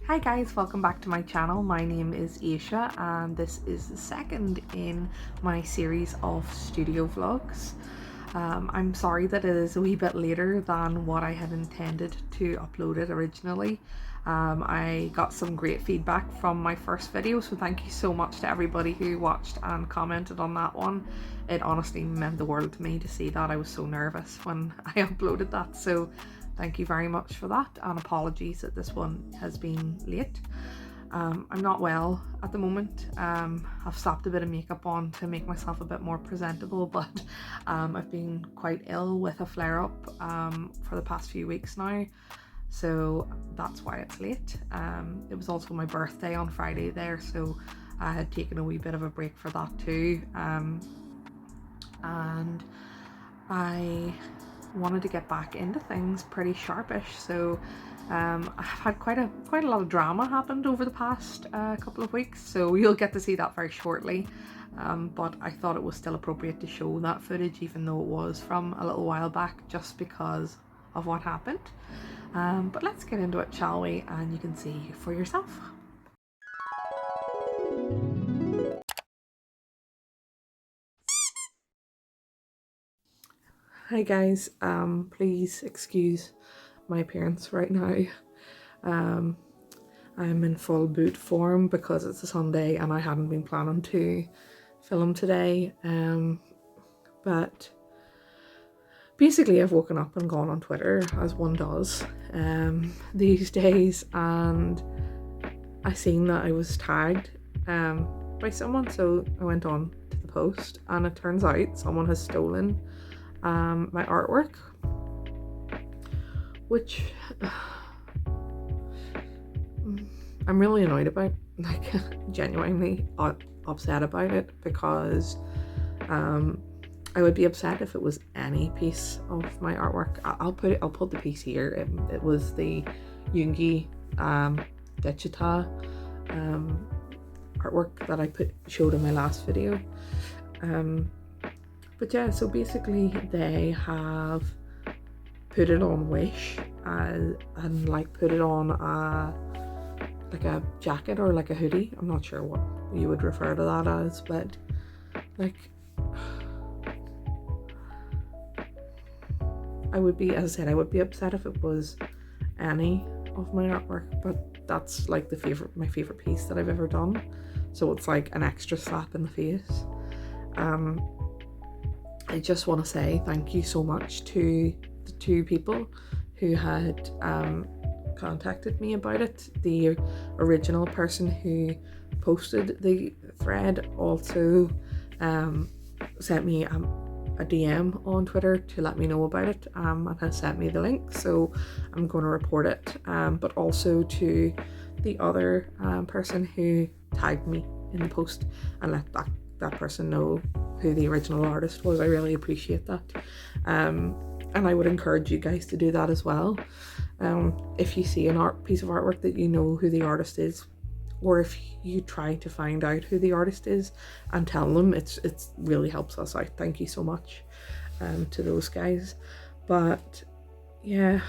Hi guys, welcome back to my channel. My name is Aysia and this is the second in my series of studio vlogs. I'm sorry that it is a wee bit later than what I had intended to upload it originally. I got some great feedback from my first video, so thank you so much to everybody who watched and commented on that one. It honestly meant the world to me to see that. I was so nervous when I uploaded that, so thank you very much for that, and apologies that this one has been late. I'm not well at the moment. I've slapped a bit of makeup on to make myself a bit more presentable, but I've been quite ill with a flare-up for the past few weeks now, so that's why it's late. It was also my birthday on Friday there, so I had taken a wee bit of a break for that too, and I wanted to get back into things pretty sharpish, so I've had quite a lot of drama happened over the past couple of weeks, so you'll get to see that very shortly. But I thought it was still appropriate to show that footage, even though it was from a little while back, just because of what happened. But let's get into it, shall we? And you can see for yourself. Hi guys, please excuse my appearance right now. I'm in full boot form because it's a Sunday and I hadn't been planning to film today, but basically I've woken up and gone on Twitter, as one does these days, and I seen that I was tagged by someone, so I went on to the post, and it turns out someone has stolen my artwork, which I'm really annoyed about, like genuinely upset about it, because I would be upset if it was any piece of my artwork. I'll put the piece here. It was the Jungi Digital artwork that I showed in my last video. But yeah, so basically they have put it on Wish and like put it on like a jacket or like a hoodie. I'm not sure what you would refer to that as, but like I would be, as I said, I would be upset if it was any of my artwork, but that's like my favorite piece that I've ever done, so it's like an extra slap in the face. I just want to say thank you so much to the two people who had contacted me about it. The original person who posted the thread also sent me a DM on Twitter to let me know about it, and has sent me the link, so I'm going to report it, but also to the other person who tagged me in the post and let that person know who the original artist was. I really appreciate that, and I would encourage you guys to do that as well. If you see an piece of artwork that you know who the artist is, or if you try to find out who the artist is and tell them, it's really helps us out. Thank you so much to those guys. But yeah,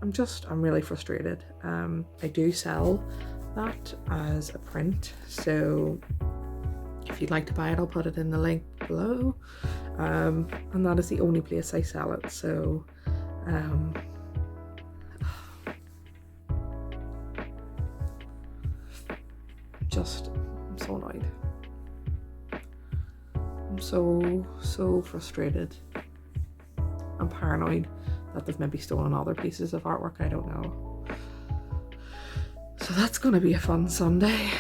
I'm really frustrated. I do sell that as a print, so if you'd like to buy it, I'll put it in the link below, and that is the only place I sell it. So I'm so annoyed. I'm so frustrated. I'm paranoid that they've maybe stolen other pieces of artwork. I don't know. So that's gonna be a fun Sunday.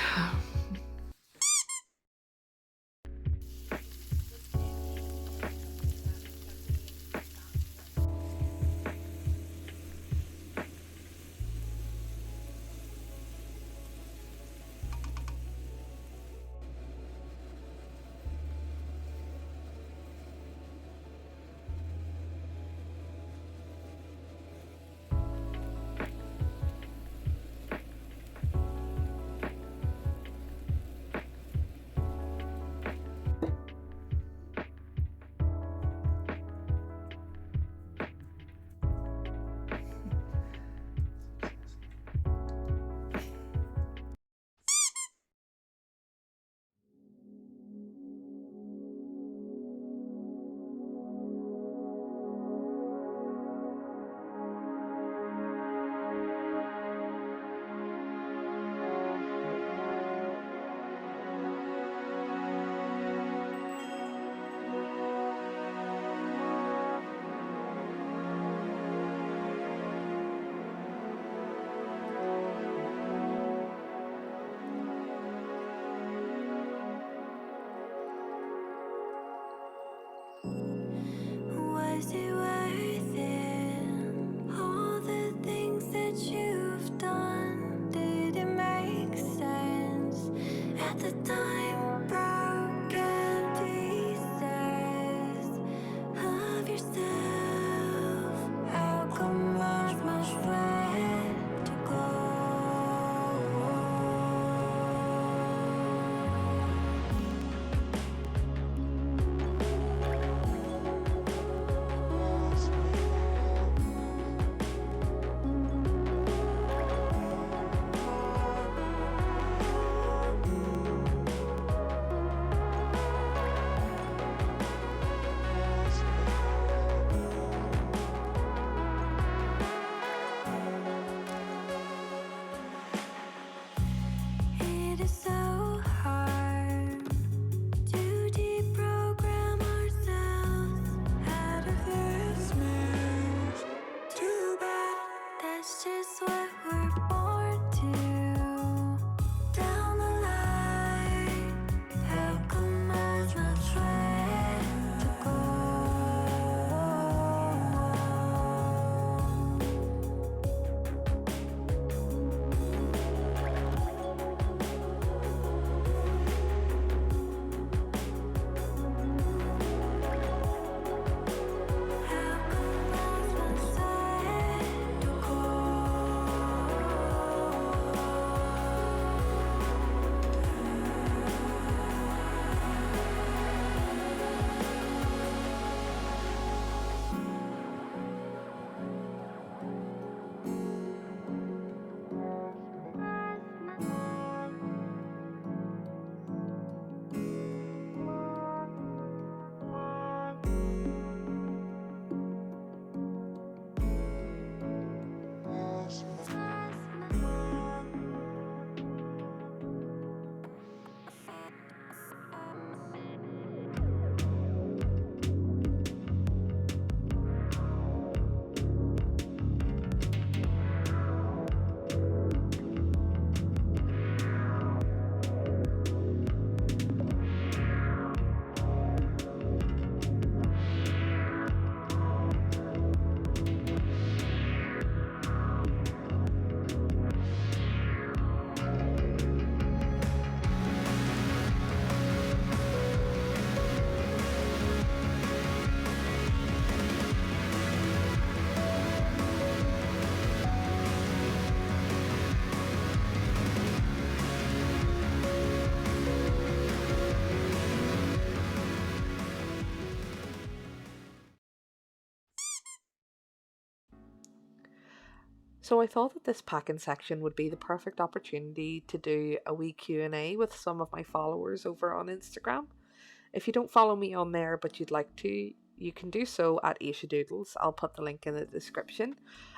the time broken pieces of yourself. How come much way to go? It is so hard to deprogram ourselves out of this maze. Too bad that's just what we're born to. Down the line, how come there's much way to go? So I thought that this packing section would be the perfect opportunity to do a wee Q&A with some of my followers over on Instagram. If you don't follow me on there but you'd like to, you can do so at Aysia Doodles. I'll put the link in the description.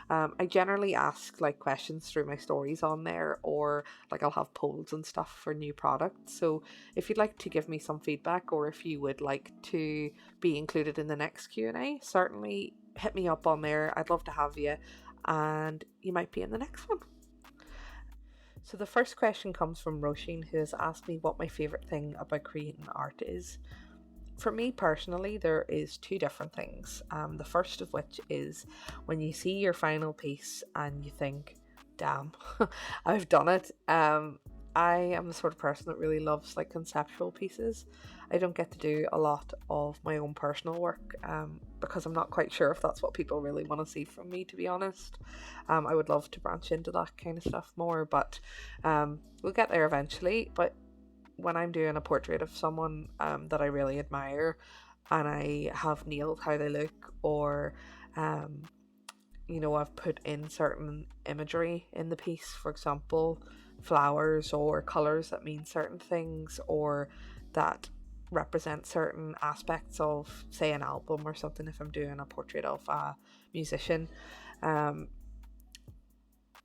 I generally ask like questions through my stories on there, or like I'll have polls and stuff for new products. So if you'd like to give me some feedback, or if you would like to be included in the next Q&A, certainly hit me up on there. I'd love to have you, and you might be in the next one. So the first question comes from Roisin, who has asked me what my favourite thing about creating art is. For me personally, there is two different things. The first of which is when you see your final piece and you think, damn, I've done it. I am the sort of person that really loves like conceptual pieces. I don't get to do a lot of my own personal work because I'm not quite sure if that's what people really want to see from me, to be honest. I would love to branch into that kind of stuff more, but we'll get there eventually. But when I'm doing a portrait of someone that I really admire, and I have nailed how they look, or I've put in certain imagery in the piece, for example, flowers or colours that mean certain things, or that represent certain aspects of, say, an album or something. If I'm doing a portrait of a musician,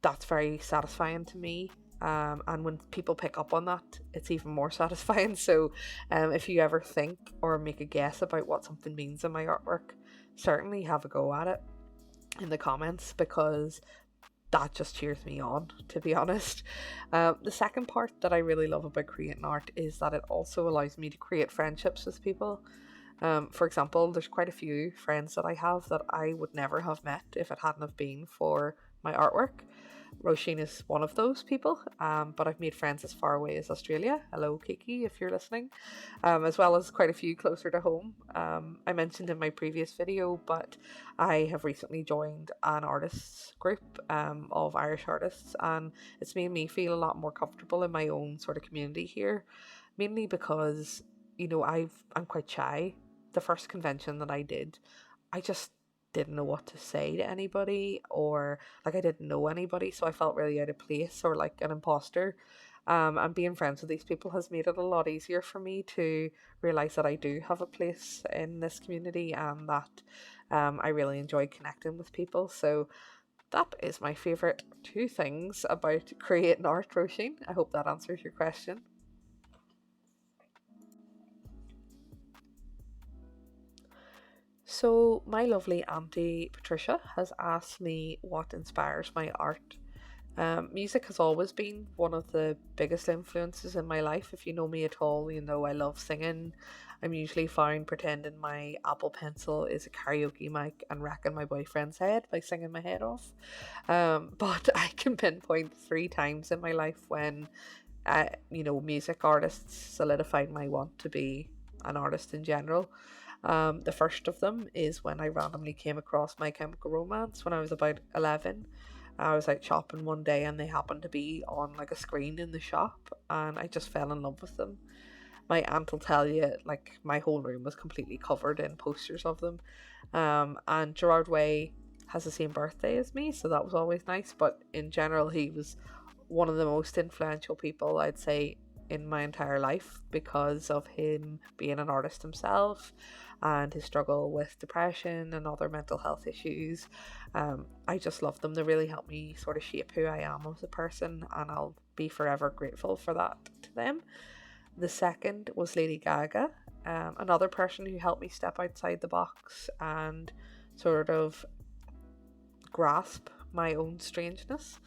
that's very satisfying to me. And when people pick up on that, it's even more satisfying. So if you ever think or make a guess about what something means in my artwork, certainly have a go at it in the comments, because that just cheers me on, to be honest. The second part that I really love about creating art is that it also allows me to create friendships with people. For example, there's quite a few friends that I have that I would never have met if it hadn't have been for my artwork. Roisin is one of those people, but I've made friends as far away as Australia. Hello, Kiki, if you're listening, as well as quite a few closer to home. I mentioned in my previous video, but I have recently joined an artists group of Irish artists, and it's made me feel a lot more comfortable in my own sort of community here, mainly because, I'm quite shy. The first convention that I did, I just didn't know what to say to anybody, or like I didn't know anybody, so I felt really out of place or like an imposter. And being friends with these people has made it a lot easier for me to realize that I do have a place in this community, and that I really enjoy connecting with people. So that is my favorite two things about creating art, Roisin. I hope that answers your question. So, my lovely Auntie Patricia has asked me what inspires my art. Music has always been one of the biggest influences in my life. If you know me at all, you know I love singing. I'm usually found pretending my Apple Pencil is a karaoke mic and wrecking my boyfriend's head by singing my head off. But I can pinpoint 3 times in my life when, music artists solidified my want to be an artist in general. The first of them is when I randomly came across My Chemical Romance when I was about 11. I was out shopping one day and they happened to be on like a screen in the shop, and I just fell in love with them. My aunt will tell you, like, my whole room was completely covered in posters of them. And Gerard Way has the same birthday as me, so that was always nice. But in general, he was one of the most influential people, I'd say, in my entire life, because of him being an artist himself and his struggle with depression and other mental health issues. I just love them. They really helped me sort of shape who I am as a person, and I'll be forever grateful for that to them. The second was Lady Gaga, another person who helped me step outside the box and sort of grasp my own strangeness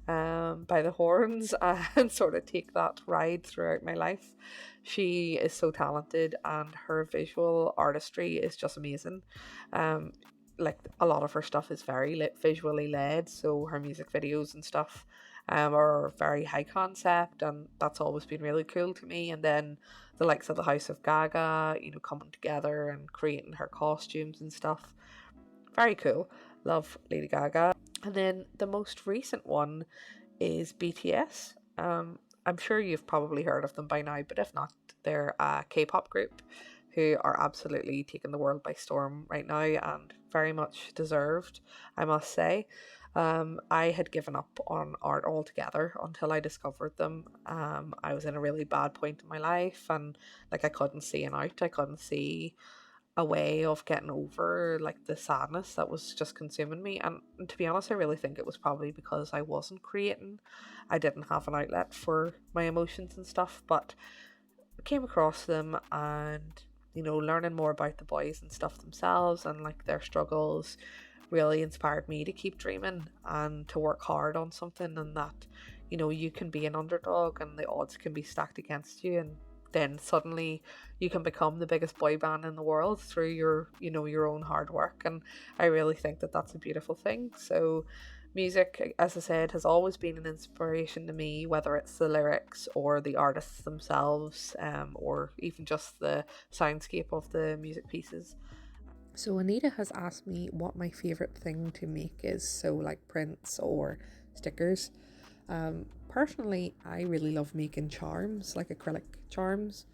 by the horns and sort of take that ride throughout my life. She is so talented and her visual artistry is just amazing. Like, a lot of her stuff is very visually led, so her music videos and stuff are very high concept, and that's always been really cool to me. And then the likes of the House of Gaga, coming together and creating her costumes and stuff, very cool. Love Lady Gaga. And then the most recent one is BTS. I'm sure you've probably heard of them by now, but if not, they're a K-pop group who are absolutely taking the world by storm right now, and very much deserved, I must say. I had given up on art altogether until I discovered them. I was in a really bad point in my life, and like I couldn't see an out. I couldn't see a way of getting over like the sadness that was just consuming me. And to be honest, I really think it was probably because I wasn't creating. I didn't have an outlet for my emotions and stuff. But I came across them, and learning more about the boys and stuff themselves and like their struggles really inspired me to keep dreaming and to work hard on something, and that you can be an underdog and the odds can be stacked against you, and then suddenly you can become the biggest boy band in the world through your own hard work. And I really think that that's a beautiful thing. So music, as I said, has always been an inspiration to me, whether it's the lyrics or the artists themselves, or even just the soundscape of the music pieces. So Anita has asked me what my favourite thing to make is, so like prints or stickers. Personally, I really love making charms, like acrylic charms.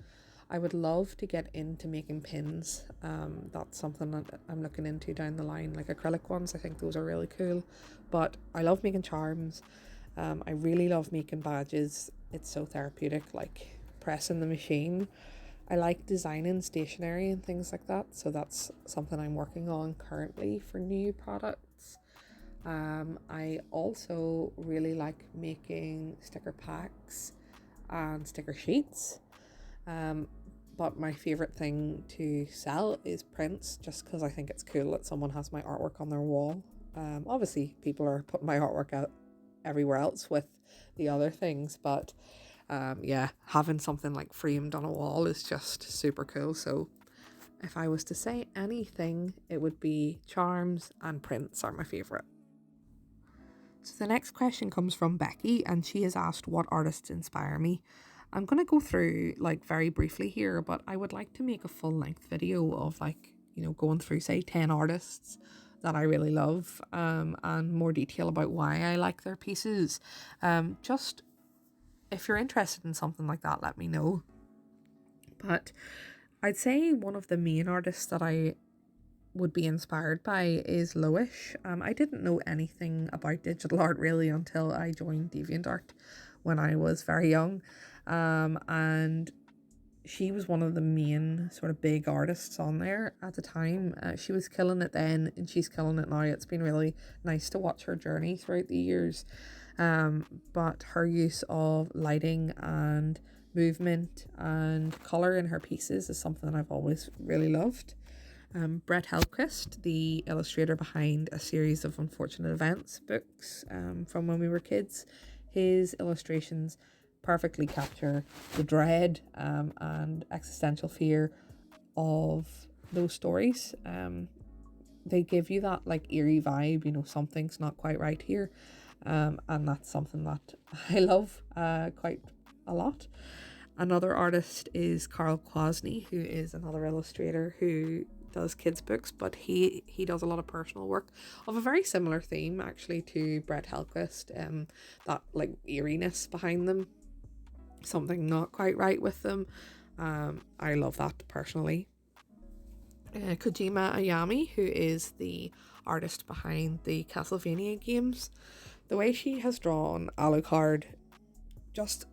I would love to get into making pins. That's something that I'm looking into down the line, like acrylic ones. I think those are really cool. But I love making charms. I really love making badges. It's so therapeutic, like pressing the machine. I like designing stationery and things like that, so that's something I'm working on currently for new products. I also really like making sticker packs and sticker sheets. But my favorite thing to sell is prints, just because I think it's cool that someone has my artwork on their wall. Obviously, people are putting my artwork out everywhere else with the other things, but yeah, having something like framed on a wall is just super cool. So if I was to say anything, it would be charms and prints are my favorite. So the next question comes from Becky, and she has asked, what artists inspire me? I'm going to go through like very briefly here, but I would like to make a full length video of like, you know, going through say 10 artists that I really love, and more detail about why I like their pieces. Just if you're interested in something like that, let me know. But I'd say one of the main artists that I would be inspired by is Loish. I didn't know anything about digital art really until I joined DeviantArt when I was very young, and she was one of the main sort of big artists on there at the time. She was killing it then, and she's killing it now. It's been really nice to watch her journey throughout the years, but her use of lighting and movement and colour in her pieces is something that I've always really loved. Brett Helquist, the illustrator behind a series of Unfortunate Events books from when we were kids, his illustrations perfectly capture the dread and existential fear of those stories. They give you that like eerie vibe, you know, something's not quite right here, and that's something that I love quite a lot. Another artist is Carl Kwasny, who is another illustrator who does kids books, but he does a lot of personal work of a very similar theme actually to Brett Helquist, that like eeriness behind them, something not quite right with them. I love that personally. Kojima Ayami, who is the artist behind the Castlevania games, the way she has drawn Alucard just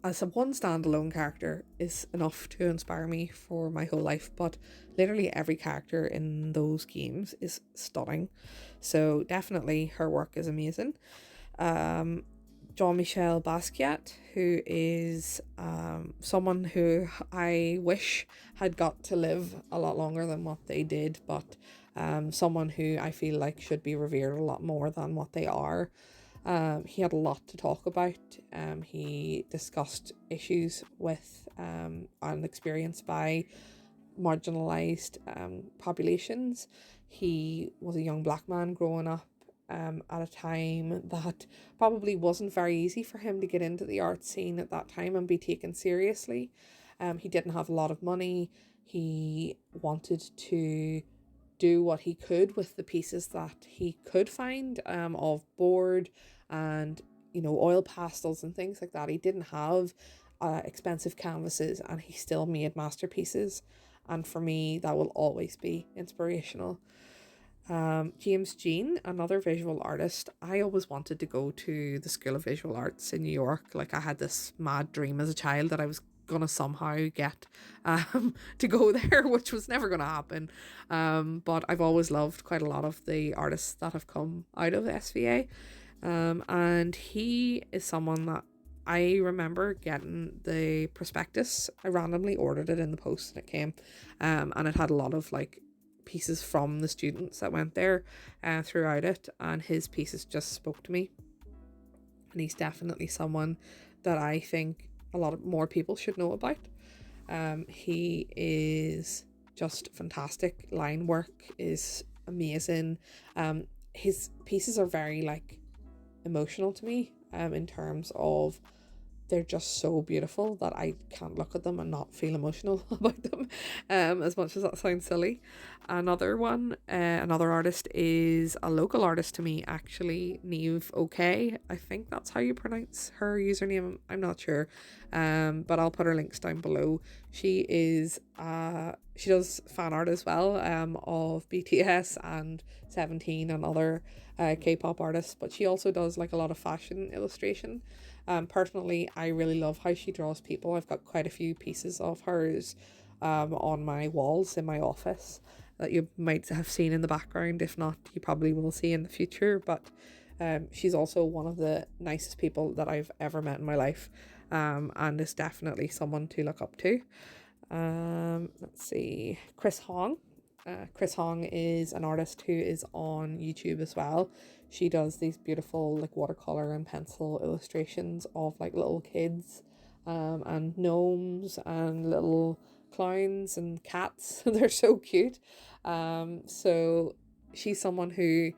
as a one standalone character is enough to inspire me for my whole life, but literally every character in those games is stunning, so definitely her work is amazing. Jean-Michel Basquiat, who is someone who I wish had got to live a lot longer than what they did, but someone who I feel like should be revered a lot more than what they are. He had a lot to talk about. He discussed issues with and experienced by marginalized populations. He was a young black man growing up at a time that probably wasn't very easy for him to get into the art scene at that time and be taken seriously. He didn't have a lot of money. He wanted to do what he could with the pieces that he could find, of board and, you know, oil pastels and things like that. He didn't have expensive canvases, and he still made masterpieces, and for me that will always be inspirational. James Jean, another visual artist. I always wanted to go to the School of Visual Arts in New York. Like, I had this mad dream as a child that I was gonna somehow get to go there, which was never gonna happen. But I've always loved quite a lot of the artists that have come out of the SVA. And he is someone that I remember getting the prospectus. I randomly ordered it in the post and it came, and it had a lot of like pieces from the students that went there throughout it, and his pieces just spoke to me, and he's definitely someone that I think a lot of more people should know about. He is just fantastic. Line work is amazing. His pieces are very like emotional to me, in terms of they're just so beautiful that I can't look at them and not feel emotional about them, as much as that sounds silly. Another artist is a local artist to me, actually, Neve OK. I think that's how you pronounce her username. I'm not sure, but I'll put her links down below. She does fan art as well, of BTS and 17 and other K-pop artists, but she also does like a lot of fashion illustration. Personally, I really love how she draws people. I've got quite a few pieces of hers on my walls in my office that you might have seen in the background. If not, you probably will see in the future. But she's also one of the nicest people that I've ever met in my life, and is definitely someone to look up to. Let's see, Chris Hong. Chris Hong is an artist who is on YouTube as well. She does these beautiful like watercolor and pencil illustrations of like little kids, and gnomes and little clowns and cats. They're so cute. So she's someone who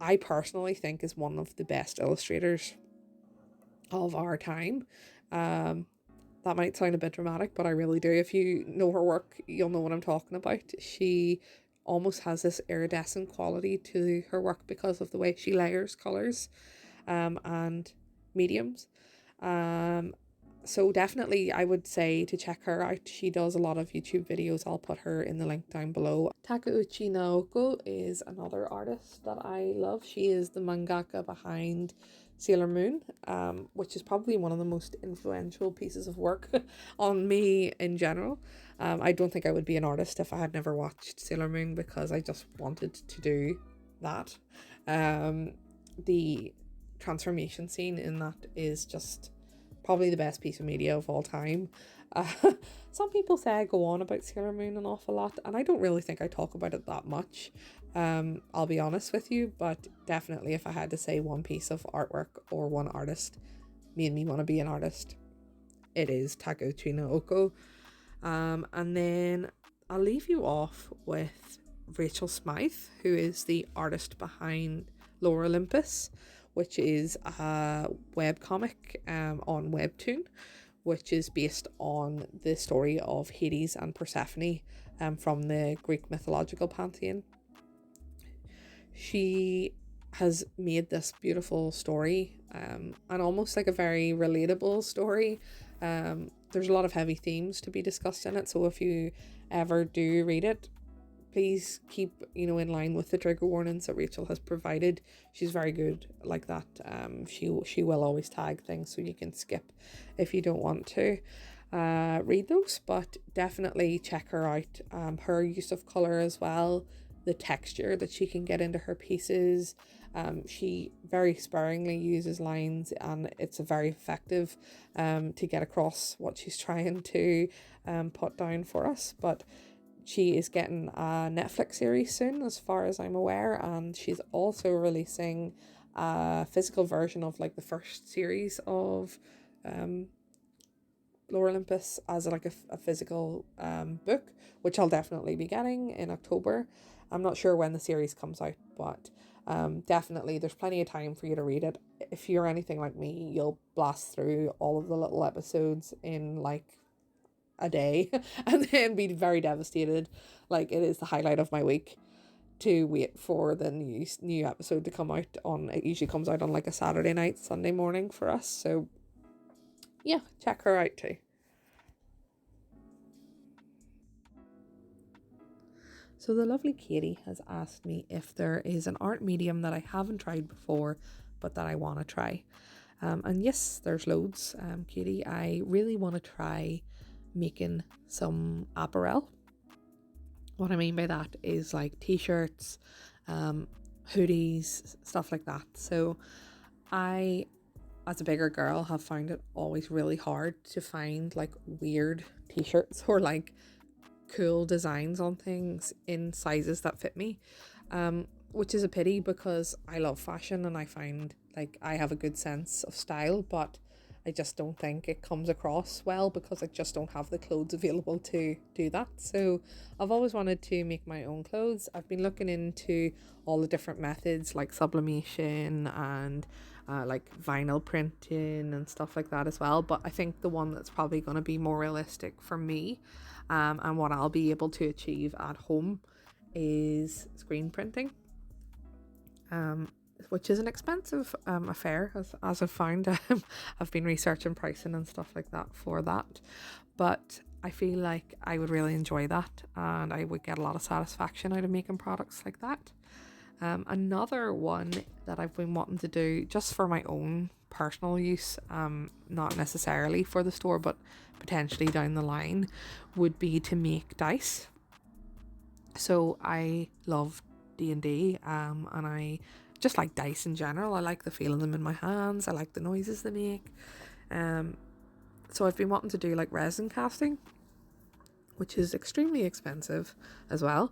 I personally think is one of the best illustrators of our time. That might sound a bit dramatic, but I really do. If you know her work, you'll know what I'm talking about. She almost has this iridescent quality to her work because of the way she layers colours and mediums. Um, so definitely I would say to check her out. She does a lot of YouTube videos. I'll put her in the link down below. Takeuchi Naoko is another artist that I love. She is the mangaka behind Sailor Moon, which is probably one of the most influential pieces of work on me in general. I don't think I would be an artist if I had never watched Sailor Moon, because I just wanted to do that. The transformation scene in that is just probably the best piece of media of all time. Some people say I go on about Sailor Moon an awful lot, and I don't really think I talk about it that much. I'll be honest with you, but definitely if I had to say one piece of artwork or one artist made me want to be an artist, it is Takeuchi Naoko. And then I'll leave you off with Rachel Smythe, who is the artist behind Lower Olympus, which is a webcomic on Webtoon, which is based on the story of Hades and Persephone from the Greek mythological pantheon. She has made this beautiful story and almost like a very relatable story. There's a lot of heavy themes to be discussed in it, so if you ever do read it, please keep in line with the trigger warnings that Rachel has provided. She's very good like that. She will always tag things so you can skip if you don't want to read those, but definitely check her out. Her use of color as well, the texture that she can get into her pieces. She very sparingly uses lines, and it's very effective to get across what she's trying to put down for us. But she is getting a Netflix series soon, as far as I'm aware, and she's also releasing a physical version of like the first series of Lower Olympus as like a physical book, which I'll definitely be getting in October. I'm not sure when the series comes out, but definitely there's plenty of time for you to read it. If you're anything like me, you'll blast through all of the little episodes in like a day and then be very devastated. Like, it is the highlight of my week to wait for the new episode to come out on. It usually comes out on like a Saturday night, Sunday morning for us. So yeah, check her out too. So the lovely Katie has asked me if there is an art medium that I haven't tried before but that I want to try. And yes, there's loads. Katie, I really want to try making some apparel. What I mean by that is like t-shirts, hoodies, stuff like that. So I, as a bigger girl, have found it always really hard to find like weird t-shirts or like cool designs on things in sizes that fit me, which is a pity because I love fashion and I find like I have a good sense of style, but I just don't think it comes across well because I just don't have the clothes available to do that. So I've always wanted to make my own clothes. I've been looking into all the different methods like sublimation and like vinyl printing and stuff like that as well. But I think the one that's probably going to be more realistic for me and what I'll be able to achieve at home is screen printing. Which is an expensive affair, as I've found. I've been researching pricing and stuff like that for that, but I feel like I would really enjoy that and I would get a lot of satisfaction out of making products like that. Another one that I've been wanting to do just for my own personal use, not necessarily for the store but potentially down the line, would be to make dice. So I love D&D and I just like dice in general. I like the feel of them in my hands. I like the noises they make. So I've been wanting to do like resin casting, which is extremely expensive as well.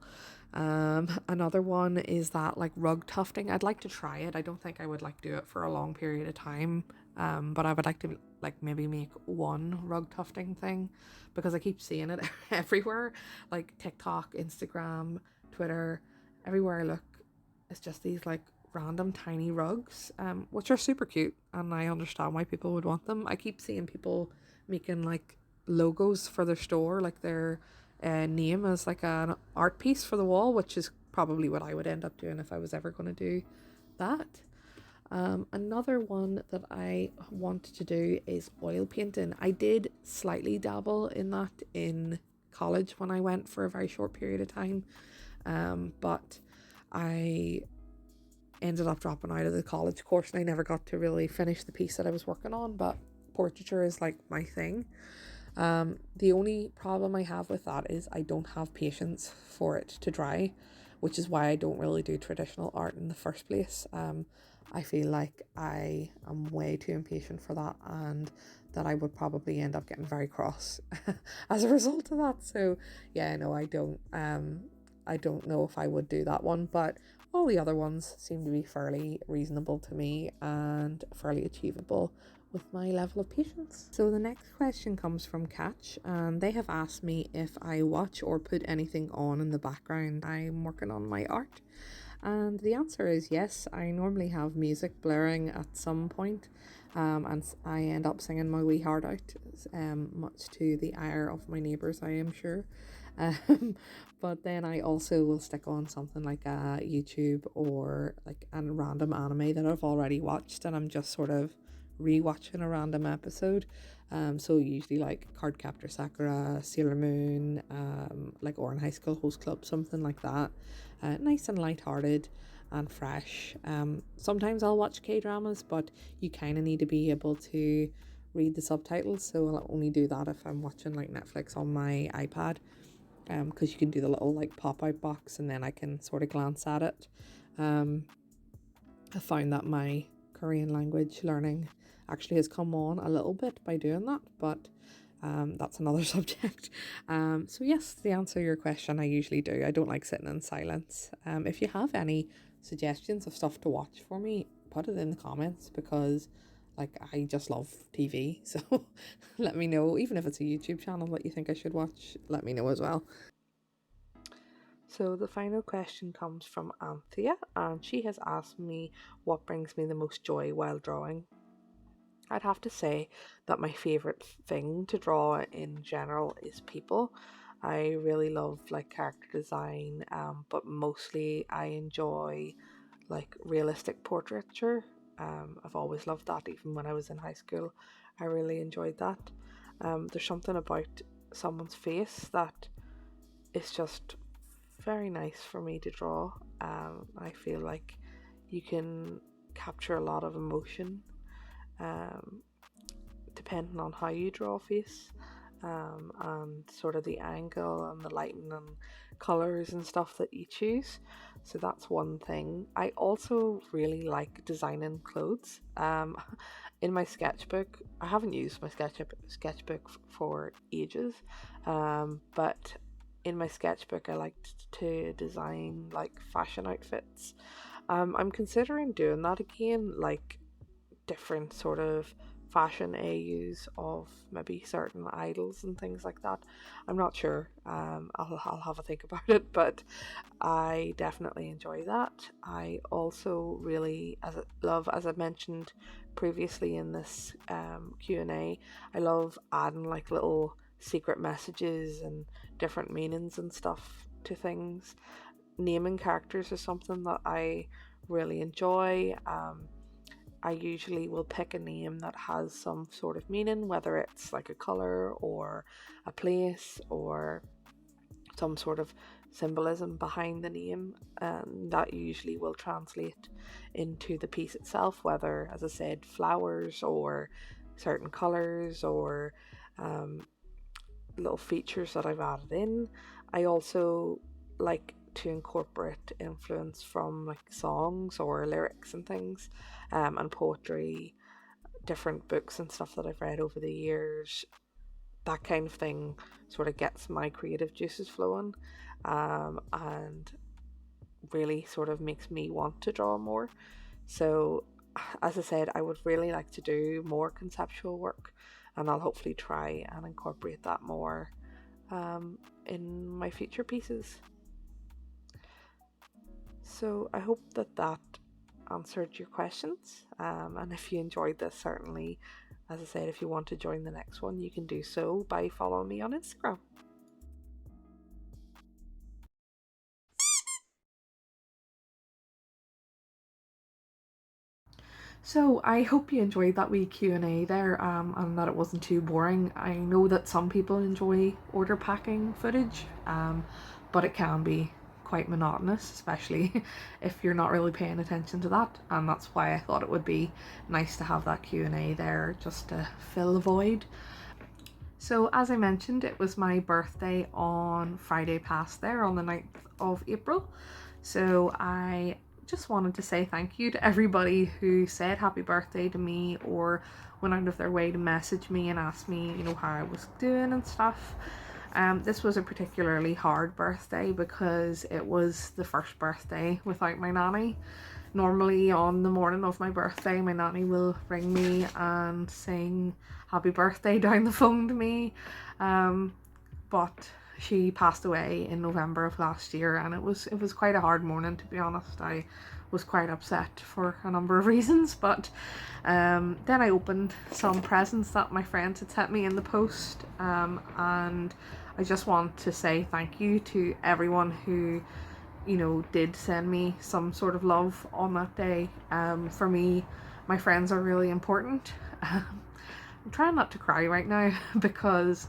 Another one is that like rug tufting. I'd like to try it. I don't think I would like do it for a long period of time. But I would like to like maybe make one rug tufting thing because I keep seeing it everywhere, like TikTok, Instagram, Twitter, everywhere I look. It's just these like random tiny rugs, which are super cute, and I understand why people would want them. I keep seeing people making like logos for their store, like their name as like an art piece for the wall, which is probably what I would end up doing if I was ever going to do that. Another one that I want to do is oil painting. I did slightly dabble in that in college when I went for a very short period of time, but I ended up dropping out of the college course and I never got to really finish the piece that I was working on. But portraiture is like my thing. The only problem I have with that is I don't have patience for it to dry, which is why I don't really do traditional art in the first place. I feel like I am way too impatient for that, and that I would probably end up getting very cross as a result of that. So yeah, no, I don't know if I would do that one, but all the other ones seem to be fairly reasonable to me and fairly achievable with my level of patience. So the next question comes from Catch, and they have asked me if I watch or put anything on in the background I'm working on my art. And the answer is yes. I normally have music blaring at some point, and I end up singing my wee heart out, much to the ire of my neighbours, I am sure. But then I also will stick on something like a YouTube or like a random anime that I've already watched, and I'm just sort of rewatching a random episode. So usually like Cardcaptor Sakura, Sailor Moon, like Oran High School Host Club, something like that. Nice and light-hearted and fresh. Sometimes I'll watch K-dramas, but you kind of need to be able to read the subtitles, so I'll only do that if I'm watching like Netflix on my iPad, because you can do the little like pop-out box and then I can sort of glance at it. I found that my Korean language learning actually has come on a little bit by doing that, but that's another subject. So yes, to answer your question, I usually do. I don't like sitting in silence. If you have any suggestions of stuff to watch for me, put it in the comments, because like I just love TV. So let me know, even if it's a YouTube channel that you think I should watch, let me know as well. So the final question comes from Anthea, and she has asked me what brings me the most joy while drawing. I'd have to say that my favourite thing to draw in general is people. I really love like character design, but mostly I enjoy like realistic portraiture. I've always loved that, even when I was in high school. I really enjoyed that. There's something about someone's face that is just very nice for me to draw. I feel like you can capture a lot of emotion, um, depending on how you draw a face, and sort of the angle and the lighting and colours and stuff that you choose. So that's one thing. I also really like designing clothes. In my sketchbook, I haven't used my sketchbook for ages, but in my sketchbook I liked to design like fashion outfits. I'm considering doing that again, like different sort of fashion AUs of maybe certain idols and things like that. I'm not sure. I'll have a think about it, but I definitely enjoy that. I also really love, as I mentioned previously in this Q&A, I love adding like little secret messages and different meanings and stuff to things. Naming characters is something that I really enjoy. I usually will pick a name that has some sort of meaning, whether it's like a colour or a place or some sort of symbolism behind the name, and that usually will translate into the piece itself, whether, as I said, flowers or certain colours or little features that I've added in. I also like to incorporate influence from like songs or lyrics and things, and poetry, different books and stuff that I've read over the years. That kind of thing sort of gets my creative juices flowing, and really sort of makes me want to draw more. So as I said, I would really like to do more conceptual work, and I'll hopefully try and incorporate that more in my future pieces. So I hope that answered your questions. And if you enjoyed this, certainly, as I said, if you want to join the next one, you can do so by following me on Instagram. So I hope you enjoyed that wee Q&A there, and that it wasn't too boring. I know that some people enjoy order packing footage, but it can be quite monotonous, especially if you're not really paying attention to that. And that's why I thought it would be nice to have that Q&A there just to fill the void. So as I mentioned, it was my birthday on Friday past there, on the 9th of April. So I just wanted to say thank you to everybody who said happy birthday to me or went out of their way to message me and ask me, you know, how I was doing and stuff. This was a particularly hard birthday because it was the first birthday without my nanny. Normally on the morning of my birthday, my nanny will ring me and sing happy birthday down the phone to me, but she passed away in November of last year, and it was quite a hard morning, to be honest. I was quite upset for a number of reasons, but then I opened some presents that my friends had sent me in the post, and I just want to say thank you to everyone who, you know, did send me some sort of love on that day. For me, my friends are really important. I'm trying not to cry right now because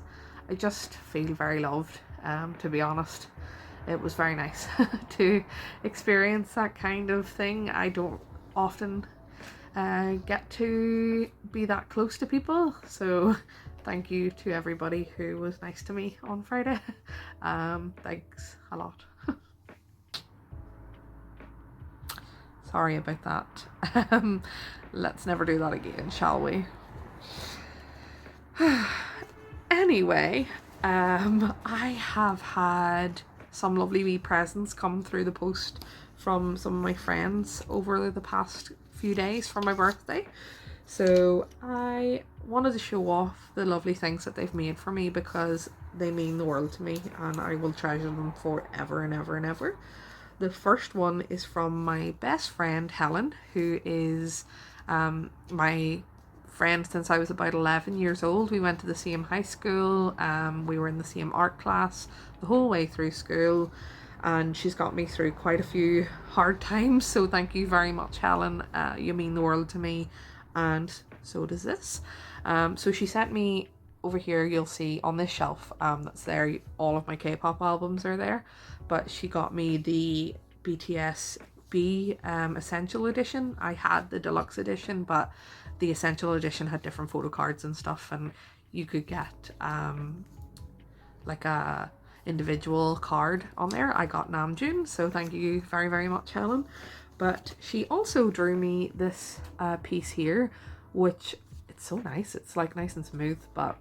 I just feel very loved, to be honest. It was very nice to experience that kind of thing. I don't often get to be that close to people, so thank you to everybody who was nice to me on Friday. Thanks a lot. Sorry about that. Let's never do that again, shall we? Anyway, I have had some lovely wee presents come through the post from some of my friends over the past few days for my birthday. So I wanted to show off the lovely things that they've made for me because they mean the world to me and I will treasure them forever and ever and ever. The first one is from my best friend Helen, who is my friend since I was about 11 years old. We went to the same high school, we were in the same art class the whole way through school, and she's got me through quite a few hard times, so thank you very much, Helen. You mean the world to me, and so does this. So she sent me, over here you'll see on this shelf that's there, all of my K-pop albums are there, but she got me the BTS B Essential Edition. I had the deluxe edition, but the Essential Edition had different photo cards and stuff, and you could get like a individual card on there. I got Namjoon, so thank you very, very much, Helen. But she also drew me this piece here, which it's so nice. It's like nice and smooth, but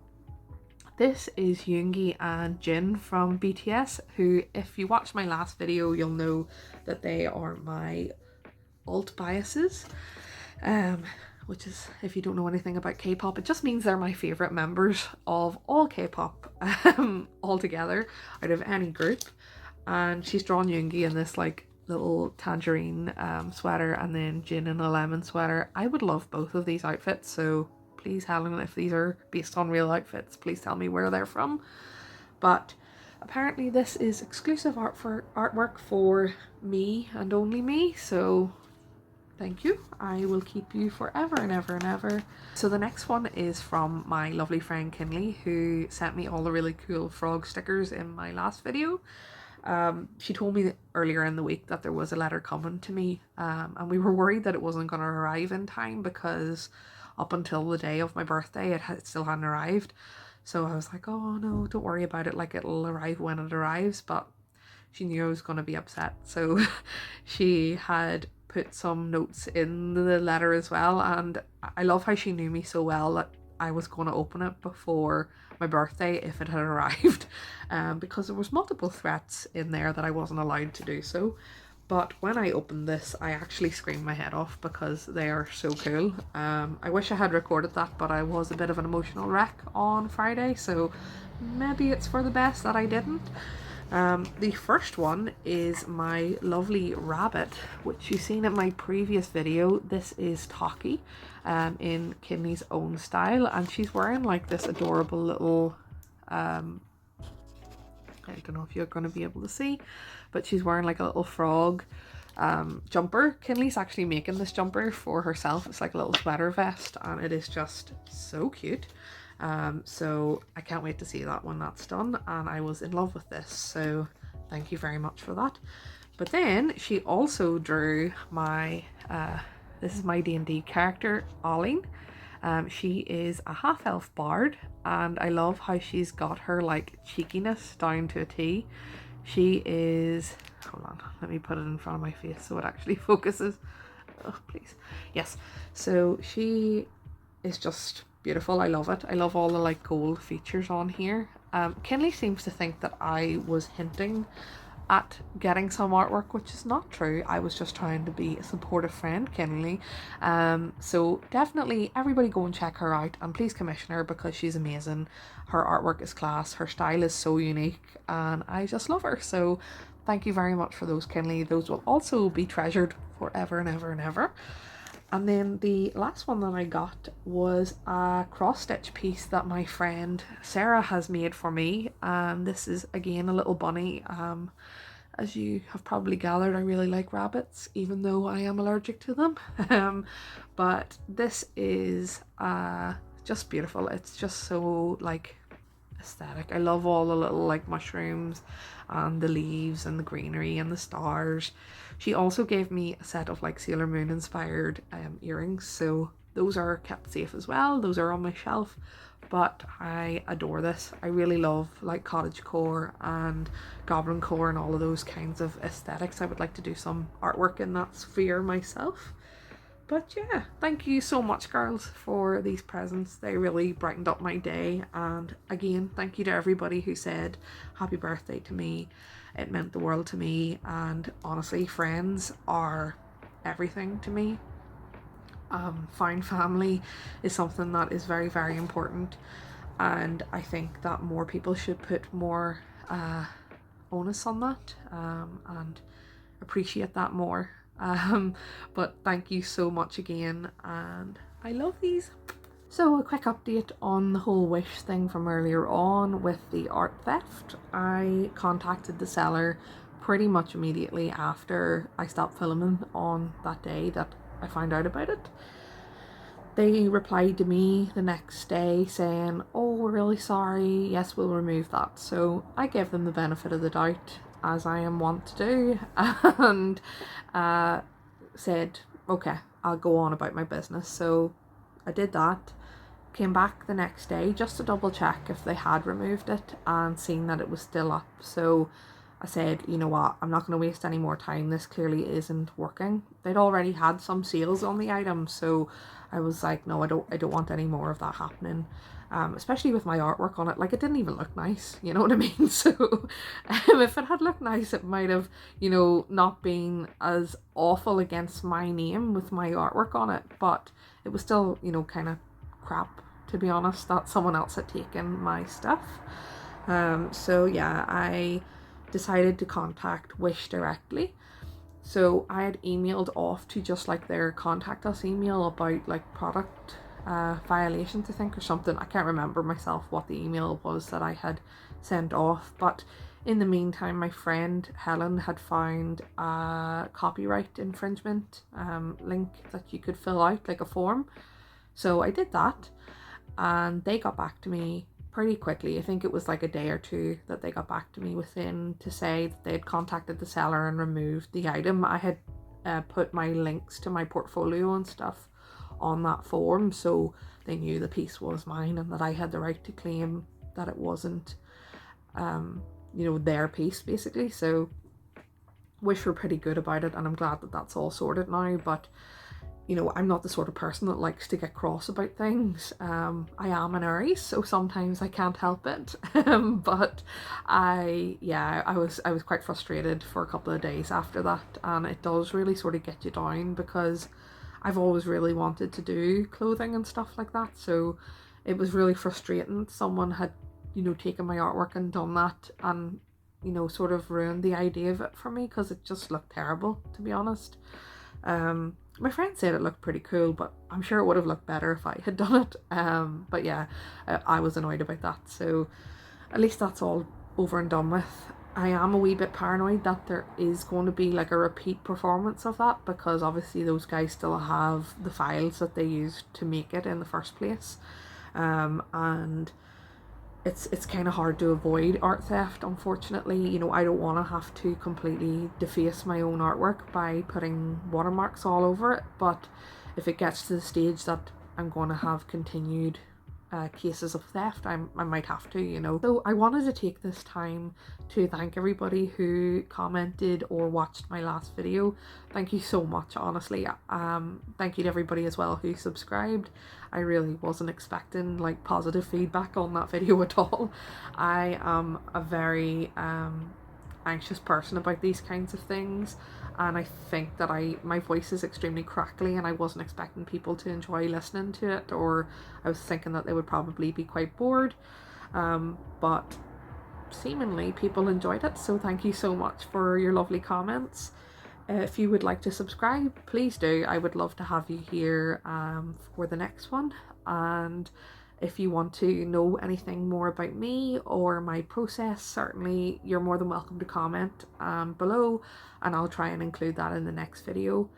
this is Yoongi and Jin from BTS, who, if you watch my last video, you'll know that they are my alt biases, which is, if you don't know anything about K-pop, it just means they're my favourite members of all K-pop altogether, out of any group. And she's drawn Yoongi in this like little tangerine sweater, and then Jin in a lemon sweater. I would love both of these outfits, so please, Helen, if these are based on real outfits, please tell me where they're from. But apparently this is exclusive artwork for me and only me, so thank you. I will keep you forever and ever and ever. So the next one is from my lovely friend Kinley, who sent me all the really cool frog stickers in my last video. She told me earlier in the week that there was a letter coming to me, and we were worried that it wasn't going to arrive in time because up until the day of my birthday it still hadn't arrived. So I was like, oh no, don't worry about it, like it'll arrive when it arrives. But she knew I was going to be upset, so she had put some notes in the letter as well, and I love how she knew me so well that I was going to open it before my birthday if it had arrived, because there was multiple threats in there that I wasn't allowed to do so. But when I opened this, I actually screamed my head off because they are so cool. I wish I had recorded that, but I was a bit of an emotional wreck on Friday, so maybe it's for the best that I didn't. The first one is my lovely rabbit, which you've seen in my previous video. This is Taki, in Kinley's own style, and she's wearing like this adorable little, I don't know if you're going to be able to see, but she's wearing like a little frog jumper. Kinley's actually making this jumper for herself. It's like a little sweater vest, and it is just so cute. So I can't wait to see that when that's done, and I was in love with this, so thank you very much for that. But then she also drew my this is my D&D character, Aline. She is a half-elf bard, and I love how she's got her like cheekiness down to a T. She is, hold on, let me put it in front of my face so it actually focuses. Oh, please. Yes, so she is just beautiful. I love it. I love all the like gold features on here. Kinley seems to think that I was hinting at getting some artwork, which is not true. I was just trying to be a supportive friend, Kinley. So definitely everybody go and check her out, and please commission her because she's amazing. Her artwork is class, her style is so unique, and I just love her. So thank you very much for those, Kinley. Those will also be treasured forever and ever and ever. And then the last one that I got was a cross stitch piece that my friend Sarah has made for me, and this is again a little bunny. As you have probably gathered, I really like rabbits, even though I am allergic to them. But this is just beautiful. It's just so like aesthetic. I love all the little like mushrooms and the leaves and the greenery and the stars. She also gave me a set of like Sailor Moon inspired earrings, so those are kept safe as well. Those are on my shelf, but I adore this. I really love like cottagecore and goblin core and all of those kinds of aesthetics. I would like to do some artwork in that sphere myself. But yeah, thank you so much, girls, for these presents. They really brightened up my day. And again, thank you to everybody who said happy birthday to me. It meant the world to me. And honestly, friends are everything to me. Found family is something that is very, very important. And I think that more people should put more onus on that and appreciate that more. But thank you so much again, and I love these. So a quick update on the whole wish thing from earlier on with the art theft. I contacted the seller pretty much immediately after I stopped filming on that day that I found out about it. They replied to me the next day saying, oh, we're really sorry, yes, we'll remove that. So I gave them the benefit of the doubt, as I am wont to do, and said, okay, I'll go on about my business. So I did that, came back the next day just to double check if they had removed it and seen that it was still up. So I said, you know what, I'm not going to waste any more time. This clearly isn't working. They'd already had some sales on the item, so I was like, no, I don't want any more of that happening. Especially with my artwork on it. Like, it didn't even look nice, you know what I mean? So if it had looked nice, it might have, you know, not been as awful against my name with my artwork on it, but it was still, you know, kind of crap, to be honest, that someone else had taken my stuff. So yeah, I decided to contact Wish directly. So I had emailed off to just like their contact us email about like product violations, I think, or something. I can't remember myself what the email was that I had sent off, but in the meantime my friend Helen had found a copyright infringement link that you could fill out, like a form. So I did that, and they got back to me pretty quickly. I think it was like a day or two that they got back to me within to say that they had contacted the seller and removed the item. I had put my links to my portfolio and stuff on that form, so they knew the piece was mine and that I had the right to claim that it wasn't you know, their piece basically. So Wish were pretty good about it, and I'm glad that that's all sorted now. But you know, I'm not the sort of person that likes to get cross about things. I am an Aries, so sometimes I can't help it. But I was quite frustrated for a couple of days after that, and it does really sort of get you down because I've always really wanted to do clothing and stuff like that. So it was really frustrating. Someone had, you know, taken my artwork and done that, and you know, sort of ruined the idea of it for me because it just looked terrible, to be honest. My friend said it looked pretty cool, but I'm sure it would have looked better if I had done it. But yeah, I was annoyed about that. So at least that's all over and done with. I am a wee bit paranoid that there is going to be like a repeat performance of that, because obviously those guys still have the files that they used to make it in the first place. And it's kind of hard to avoid art theft, unfortunately. You know, I don't want to have to completely deface my own artwork by putting watermarks all over it, but if it gets to the stage that I'm going to have continued cases of theft, I might have to, you know. So I wanted to take this time to thank everybody who commented or watched my last video. Thank you so much, honestly. Thank you to everybody as well who subscribed. I really wasn't expecting like positive feedback on that video at all. I am a very anxious person about these kinds of things, and I think that my voice is extremely crackly, and I wasn't expecting people to enjoy listening to it, or I was thinking that they would probably be quite bored, but seemingly people enjoyed it, so thank you so much for your lovely comments. If you would like to subscribe, please do. I would love to have you here for the next one. And if you want to know anything more about me or my process, certainly you're more than welcome to comment below, and I'll try and include that in the next video.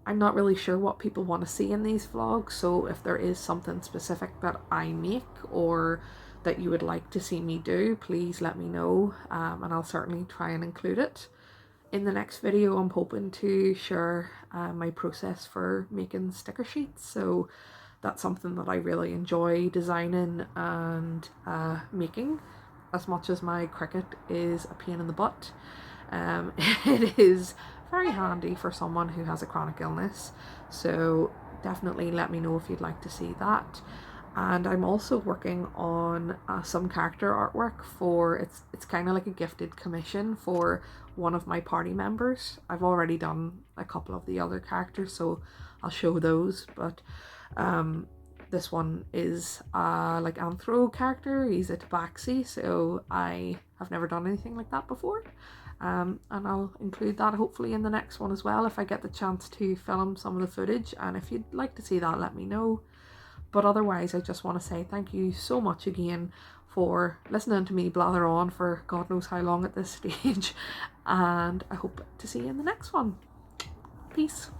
I'm not really sure what people want to see in these vlogs, so if there is something specific that I make or that you would like to see me do, please let me know, and I'll certainly try and include it. In the next video, I'm hoping to share my process for making sticker sheets, so that's something that I really enjoy designing and making, as much as my Cricut is a pain in the butt. It is very handy for someone who has a chronic illness, so definitely let me know if you'd like to see that. And I'm also working on some character artwork for, it's kind of like a gifted commission for one of my party members. I've already done a couple of the other characters, so I'll show those, but this one is like anthro character. He's a tabaxi, so I have never done anything like that before, and I'll include that hopefully in the next one as well if I get the chance to film some of the footage, and if you'd like to see that, let me know. But otherwise, I just want to say thank you so much again for listening to me blather on for God knows how long at this stage, and I hope to see you in the next one. Peace.